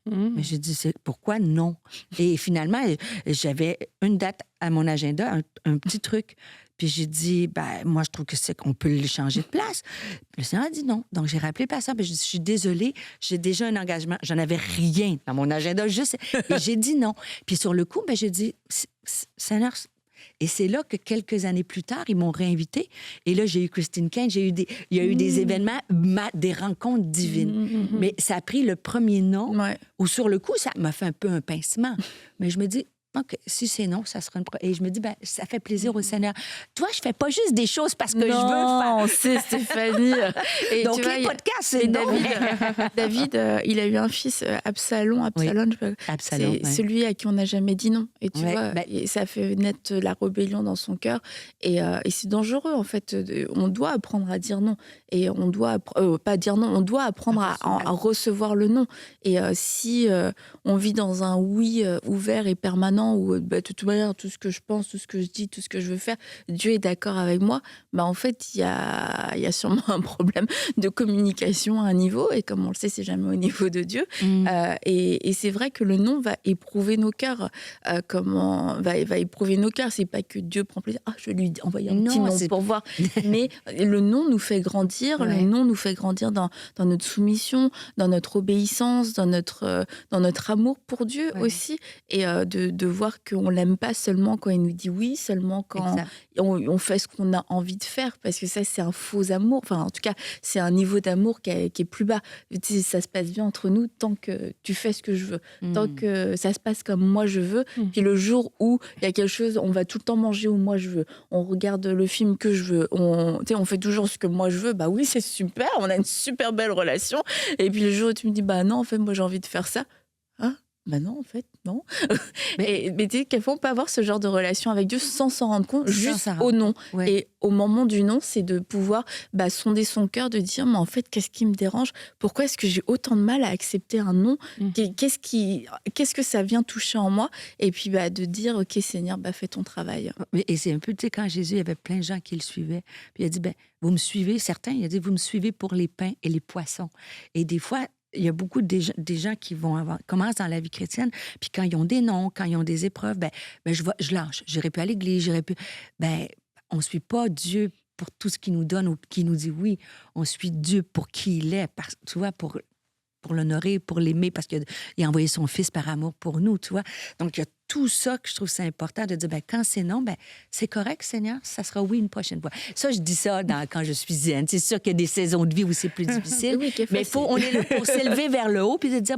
C: Mais j'ai dit, pourquoi non? Et finalement, j'avais une date à mon agenda, un petit truc. Puis j'ai dit, moi, je trouve que c'est qu'on peut le changer de place. Le Seigneur a dit non. Donc, j'ai rappelé Pasteur, puis j'ai dit, je suis désolée, j'ai déjà un engagement. J'en avais rien dans mon agenda, juste. Et j'ai dit non. Puis sur le coup, j'ai dit, Seigneur... Et c'est là que quelques années plus tard, ils m'ont réinvité. Et là, j'ai eu Christine Kane, il y a eu des événements, des rencontres divines. Mais ça a pris le premier nom, où sur le coup, ça m'a fait un peu un pincement. Mais je me dis, OK, si c'est non, ça sera une... Et je me dis, ça fait plaisir au Seigneur. Toi, je fais pas juste des choses parce que je veux faire.
A: Non, c'est Stéphanie.
C: Et donc, tu vois, les podcasts, c'est non.
A: David, il a eu un fils, Absalom, c'est celui à qui on n'a jamais dit non. Et tu vois, et ça fait naître la rébellion dans son cœur. Et c'est dangereux, en fait. On doit apprendre à dire non. Et on doit, pas dire non, on doit apprendre à recevoir le non. Et si on vit dans un oui ouvert et permanent, où de toute manière, tout ce que je pense, tout ce que je dis, tout ce que je veux faire, Dieu est d'accord avec moi, en fait, il y a sûrement un problème de communication à un niveau, et comme on le sait, c'est jamais au niveau de Dieu. Et c'est vrai que le non va éprouver nos cœurs. Va éprouver nos cœurs. C'est pas que Dieu prend plaisir. Je lui envoie un petit non pour voir. Mais le non nous fait grandir. Le non nous fait grandir dans notre soumission, dans notre obéissance, dans notre amour pour Dieu aussi. Et de voir qu'on l'aime pas seulement quand il nous dit oui, seulement quand on fait ce qu'on a envie de faire, parce que ça, c'est un faux amour. Enfin, en tout cas, c'est un niveau d'amour qui est plus bas. Tu sais, ça se passe bien entre nous tant que tu fais ce que je veux, tant que ça se passe comme moi je veux. Puis le jour où il y a quelque chose, on va tout le temps manger où moi je veux, on regarde le film que je veux, on fait toujours ce que moi je veux, oui, c'est super, on a une super belle relation. Et puis le jour où tu me dis, non, en fait, moi j'ai envie de faire ça. Non, en fait, non. Mais tu sais, quelquefois, on peut avoir ce genre de relation avec Dieu sans s'en rendre compte, juste au non. Et au moment du non, c'est de pouvoir sonder son cœur, de dire, mais en fait, qu'est-ce qui me dérange? Pourquoi est-ce que j'ai autant de mal à accepter un non? Qu'est-ce que ça vient toucher en moi? Et puis, de dire, OK, Seigneur, fais ton travail.
C: Et c'est un peu, tu sais, quand Jésus, il y avait plein de gens qui le suivaient, puis il a dit, vous me suivez, certains, il a dit, vous me suivez pour les pains et les poissons. Et des fois, il y a beaucoup des gens qui commencent dans la vie chrétienne, puis quand ils ont des noms, quand ils ont des épreuves, je lâche. J'irai plus à l'église, on ne suit pas Dieu pour tout ce qu'il nous donne ou qui nous dit oui. On suit Dieu pour qui il est, tu vois, pour l'honorer, pour l'aimer, parce qu'il a envoyé son Fils par amour pour nous, tu vois. Donc, il y a tout ça que je trouve c'est important de dire, quand c'est non, c'est correct, Seigneur, ça sera oui une prochaine fois. Ça, je dis ça quand je suis zen. C'est sûr qu'il y a des saisons de vie où c'est plus difficile,
A: Oui,
C: mais on est là pour s'élever vers le haut puis de dire,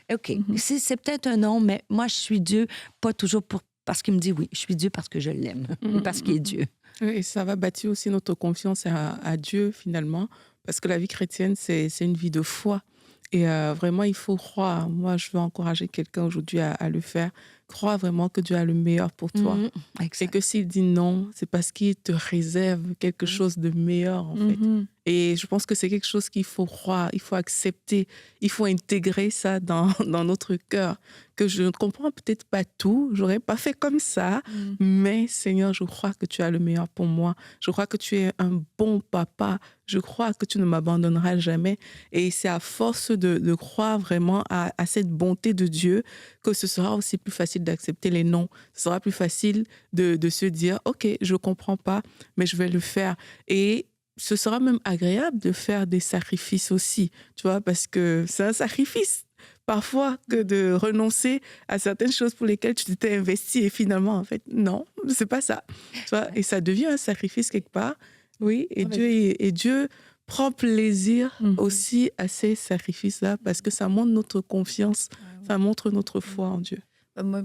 C: OK, c'est peut-être un non, mais moi, je suis Dieu, pas toujours parce qu'il me dit oui, je suis Dieu parce que je l'aime, parce qu'il est Dieu.
B: Oui, et ça va bâtir aussi notre confiance à Dieu, finalement, parce que la vie chrétienne, c'est une vie de foi. Et vraiment, il faut croire. Moi, je veux encourager quelqu'un aujourd'hui à le faire. Crois vraiment que Dieu a le meilleur pour toi. Et que s'il dit non, c'est parce qu'il te réserve quelque chose de meilleur, en fait. Et je pense que c'est quelque chose qu'il faut croire, il faut accepter, il faut intégrer ça dans notre cœur. Que je ne comprends peut-être pas tout, j'aurais pas fait comme ça, mais Seigneur, je crois que tu as le meilleur pour moi. Je crois que tu es un bon papa. Je crois que tu ne m'abandonneras jamais. Et c'est à force de croire vraiment à cette bonté de Dieu que ce sera aussi plus facile d'accepter les non. Ce sera plus facile de se dire, OK, je comprends pas, mais je vais le faire. Et ce sera même agréable de faire des sacrifices aussi, tu vois, parce que c'est un sacrifice parfois que de renoncer à certaines choses pour lesquelles tu t'étais investi et finalement, en fait, non, c'est pas ça. Tu vois, et ça devient un sacrifice quelque part, oui, et Dieu prend plaisir aussi à ces sacrifices-là parce que ça montre notre confiance, ça montre notre foi en Dieu.
A: Moi,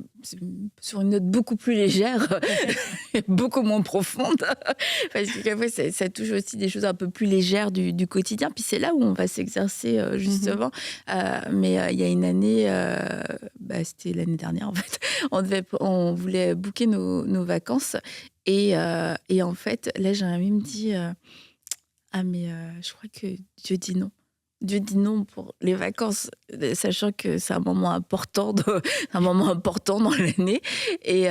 A: sur une note beaucoup plus légère, beaucoup moins profonde, parce que ça touche aussi des choses un peu plus légères du quotidien. Puis c'est là où on va s'exercer, justement. Mais il y a une année, c'était l'année dernière, en fait, on voulait booker nos vacances. Et en fait, là, j'ai un ami me dit mais je crois que Dieu dit non. Dieu dit non pour les vacances, sachant que c'est un moment important, un moment important dans l'année. Et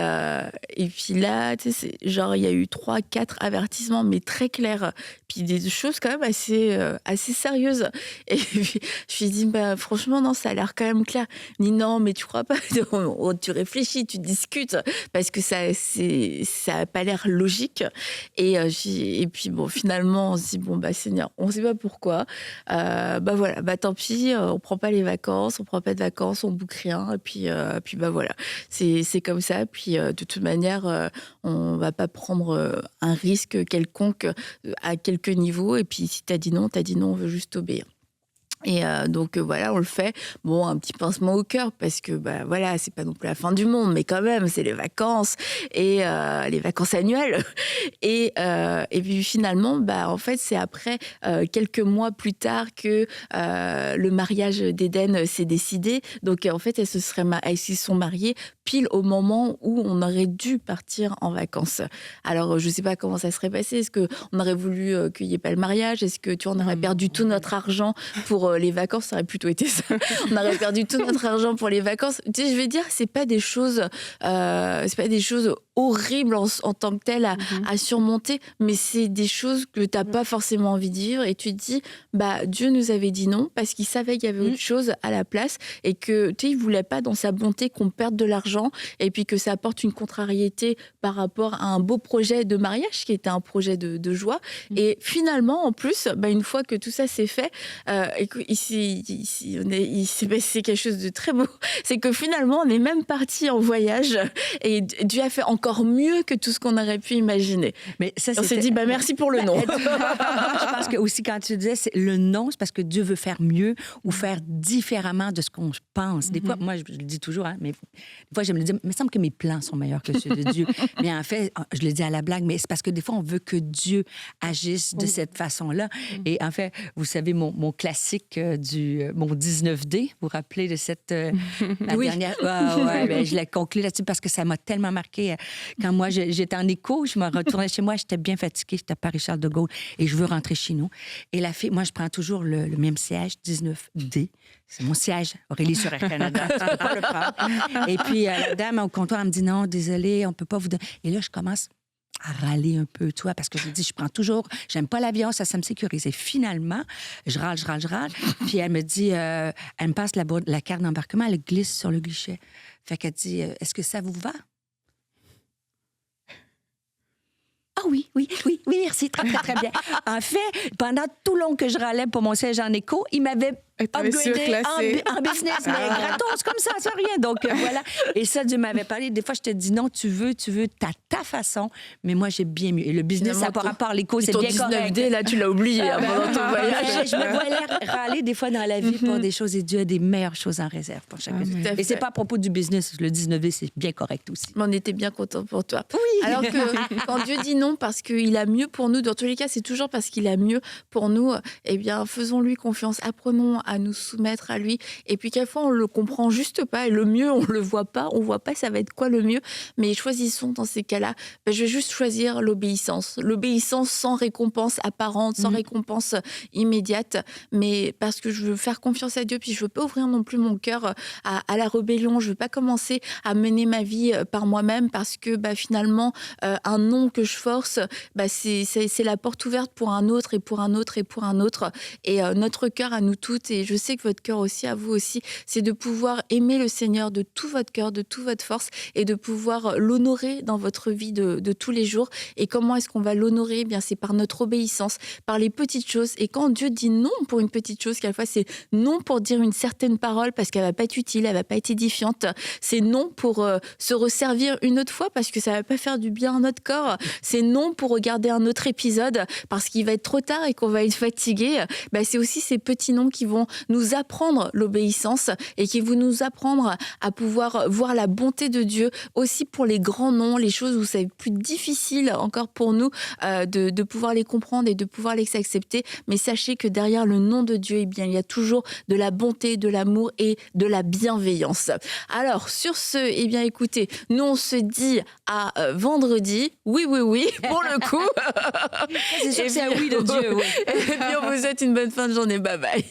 A: puis là, tu sais, genre, il y a eu 3-4 avertissements, mais très clairs. Puis des choses quand même assez sérieuses. Et puis, je me suis dit, franchement, non, ça a l'air quand même clair. Il me dit, non, mais tu crois pas. Tu réfléchis, tu discutes, parce que ça a pas l'air logique. Et puis, bon, finalement, on se dit, Seigneur, on sait pas pourquoi. Voilà, tant pis, on prend pas les vacances, on prend pas de vacances, on boucle rien, et puis voilà, c'est comme ça. Puis de toute manière, on va pas prendre un risque quelconque à quelque niveau. Et puis si t'as dit non, on veut juste obéir. Et donc voilà, on le fait. Bon, un petit pincement au cœur parce que voilà, c'est pas non plus la fin du monde, mais quand même, c'est les vacances et les vacances annuelles. Et puis finalement, en fait, c'est après quelques mois plus tard que le mariage d'Eden s'est décidé. Donc en fait, elles se sont mariées pile au moment où on aurait dû partir en vacances. Alors je sais pas comment ça serait passé. Est-ce que on aurait voulu qu'il y ait pas le mariage? Est-ce que on aurait perdu tout notre argent pour les vacances? Ça aurait plutôt été ça. On aurait perdu tout notre argent pour les vacances. Tu sais, je vais dire, c'est pas des choses horribles en tant que telles à surmonter, mais c'est des choses que t'as pas forcément envie de vivre et tu te dis, Dieu nous avait dit non parce qu'il savait qu'il y avait autre chose à la place et que tu sais, il voulait pas dans sa bonté qu'on perde de l'argent et puis que ça apporte une contrariété par rapport à un beau projet de mariage qui était un projet de joie. Et finalement, en plus, une fois que tout ça s'est fait, il s'est passé quelque chose de très beau. C'est que finalement, on est même parti en voyage et Dieu a fait encore mieux que tout ce qu'on aurait pu imaginer. Mais ça, on s'est dit, merci pour le non.
C: Je pense que aussi, quand tu disais le non, c'est parce que Dieu veut faire mieux ou faire différemment de ce qu'on pense. Des fois, moi, je le dis toujours, mais des fois, je me dis, il me semble que mes plans sont meilleurs que ceux de Dieu. Mais en fait, je le dis à la blague, mais c'est parce que des fois, on veut que Dieu agisse de cette façon-là. Et en fait, vous savez, mon classique mon 19D, vous vous rappelez de cette la dernière? Je l'ai conclu là-dessus parce que ça m'a tellement marqué. Quand moi, j'étais en écho, je me retournais chez moi, j'étais bien fatiguée, j'étais à Paris-Charles de Gaulle et je veux rentrer chez nous. Et la fille, moi, je prends toujours le même siège, 19D. C'est mon siège, Aurélie sur Air Canada. Tu peux pas le prendre. Et puis, la dame au comptoir, elle me dit non, désolée, on peut pas vous donner. Et là, je commence à râler un peu, tu vois, parce que je dis, je prends toujours, j'aime pas l'avion, ça me sécurise. Et finalement, je râle. Puis elle me dit, elle me passe la carte d'embarquement, elle glisse sur le guichet. Fait qu'elle dit, est-ce que ça vous va? oui, merci, très, très, très bien. En fait, pendant tout le long que je râlais pour mon siège en éco, il m'avait upgradé en business, mais gratos comme ça, sans rien. Donc, voilà. Et ça, Dieu m'avait parlé. Des fois, je te dis non, tu veux, ta façon. Mais moi, j'ai bien mieux. Et le business, ça n'a pas rapport. L'éco, c'est bien correct.
A: 19D, là, tu l'as oublié pendant ton voyage.
C: Je me voyais râler des fois dans la vie pour des choses et Dieu a des meilleures choses en réserve pour chacun. Et c'est pas à propos du business. Le 19D, c'est bien correct aussi.
A: Mais on était bien contents pour toi.
C: Oui.
A: Alors que quand Dieu dit non parce qu'il a mieux pour nous, dans tous les cas, c'est toujours parce qu'il a mieux pour nous, eh bien, faisons-lui confiance. Apprenons à nous soumettre à lui. Et puis, quelquefois, on le comprend juste pas. Et le mieux, on le voit pas. On voit pas ça va être quoi le mieux. Mais choisissons dans ces cas-là. Je vais juste choisir l'obéissance. L'obéissance sans récompense apparente, sans récompense immédiate. Mais parce que je veux faire confiance à Dieu. Puis, je veux pas ouvrir non plus mon cœur à la rébellion. Je veux pas commencer à mener ma vie par moi-même parce que finalement, un non que je force, c'est la porte ouverte pour un autre et pour un autre et pour un autre. Et notre cœur à nous toutes, et je sais que votre cœur aussi, à vous aussi, c'est de pouvoir aimer le Seigneur de tout votre cœur, de toute votre force, et de pouvoir l'honorer dans votre vie de tous les jours. Et comment est-ce qu'on va l'honorer ? Eh bien, c'est par notre obéissance, par les petites choses. Et quand Dieu dit non pour une petite chose, quelquefois c'est non pour dire une certaine parole parce qu'elle va pas être utile, elle va pas être édifiante. C'est non pour se resservir une autre fois parce que ça va pas faire du bien à notre corps. C'est non pour regarder un autre épisode parce qu'il va être trop tard et qu'on va être fatigué. C'est aussi ces petits noms qui vont nous apprendre l'obéissance et qui vont nous apprendre à pouvoir voir la bonté de Dieu aussi pour les grands noms, les choses où c'est plus difficile encore pour nous de pouvoir les comprendre et de pouvoir les accepter. Mais sachez que derrière le nom de Dieu, il y a toujours de la bonté, de l'amour et de la bienveillance. Alors, sur ce, écoutez, nous on se dit à vendredi. Oui, pour le coup.
C: C'est sûr que c'est un oui de Dieu. Oui.
A: Et puis on vous souhaite une bonne fin de journée. Bye bye.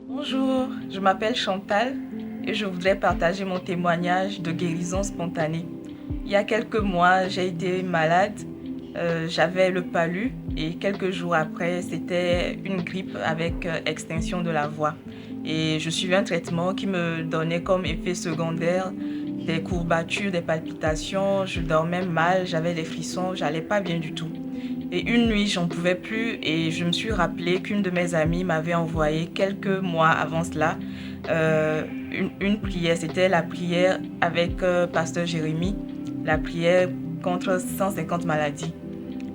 D: Bonjour, je m'appelle Chantal et je voudrais partager mon témoignage de guérison spontanée. Il y a quelques mois, j'ai été malade, j'avais le palu et quelques jours après, c'était une grippe avec extinction de la voix. Et je suivais un traitement qui me donnait comme effet secondaire des courbatures, des palpitations, je dormais mal, j'avais des frissons, j'allais pas bien du tout. Et une nuit, j'en pouvais plus et je me suis rappelé qu'une de mes amies m'avait envoyé quelques mois avant cela une prière. C'était la prière avec Pasteur Jérémie, la prière contre 150 maladies.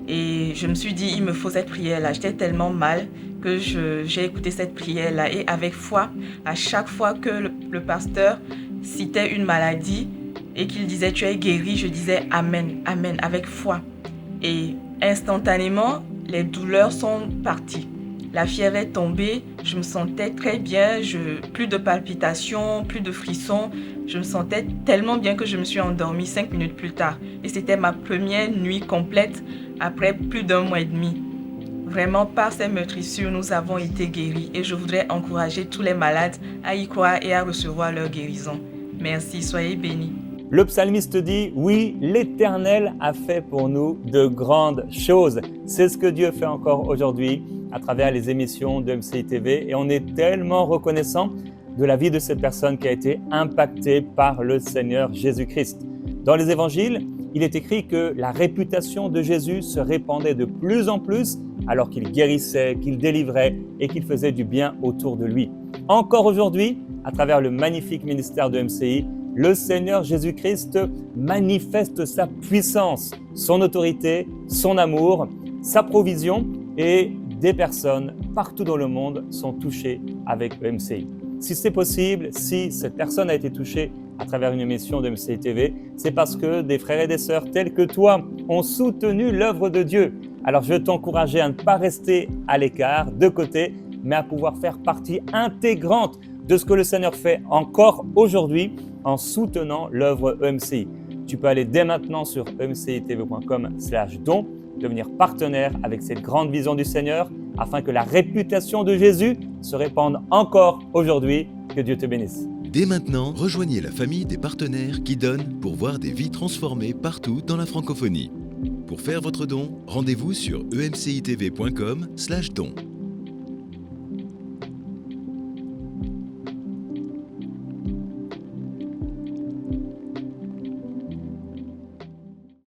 D: Et je me suis dit, il me faut cette prière-là. J'étais tellement mal que j'ai écouté cette prière-là. Et avec foi, à chaque fois que le pasteur citait une maladie et qu'il disait « tu es guéri », je disais « Amen, Amen » avec foi. Et instantanément, les douleurs sont parties. La fièvre est tombée, je me sentais très bien, plus de palpitations, plus de frissons. Je me sentais tellement bien que je me suis endormie 5 minutes plus tard. Et c'était ma première nuit complète après plus d'1 mois et demi. Vraiment, par ces meurtrissures, nous avons été guéris. Et je voudrais encourager tous les malades à y croire et à recevoir leur guérison. Merci, soyez bénis.
E: Le psalmiste dit « Oui, l'Éternel a fait pour nous de grandes choses ». C'est ce que Dieu fait encore aujourd'hui à travers les émissions de MCI TV et on est tellement reconnaissant de la vie de cette personne qui a été impactée par le Seigneur Jésus-Christ. Dans les évangiles, il est écrit que la réputation de Jésus se répandait de plus en plus alors qu'il guérissait, qu'il délivrait et qu'il faisait du bien autour de lui. Encore aujourd'hui, à travers le magnifique ministère de MCI, le Seigneur Jésus-Christ manifeste sa puissance, son autorité, son amour, sa provision et des personnes partout dans le monde sont touchées avec MCI. Si c'est possible, si cette personne a été touchée à travers une émission de MCI TV, c'est parce que des frères et des sœurs tels que toi ont soutenu l'œuvre de Dieu. Alors je veux t'encourager à ne pas rester à l'écart, de côté, mais à pouvoir faire partie intégrante de ce que le Seigneur fait encore aujourd'hui en soutenant l'œuvre EMCI. Tu peux aller dès maintenant sur emcitv.com/don, devenir partenaire avec cette grande vision du Seigneur afin que la réputation de Jésus se répande encore aujourd'hui. Que Dieu te bénisse.
F: Dès maintenant, rejoignez la famille des partenaires qui donnent pour voir des vies transformées partout dans la francophonie. Pour faire votre don, rendez-vous sur emcitv.com/don.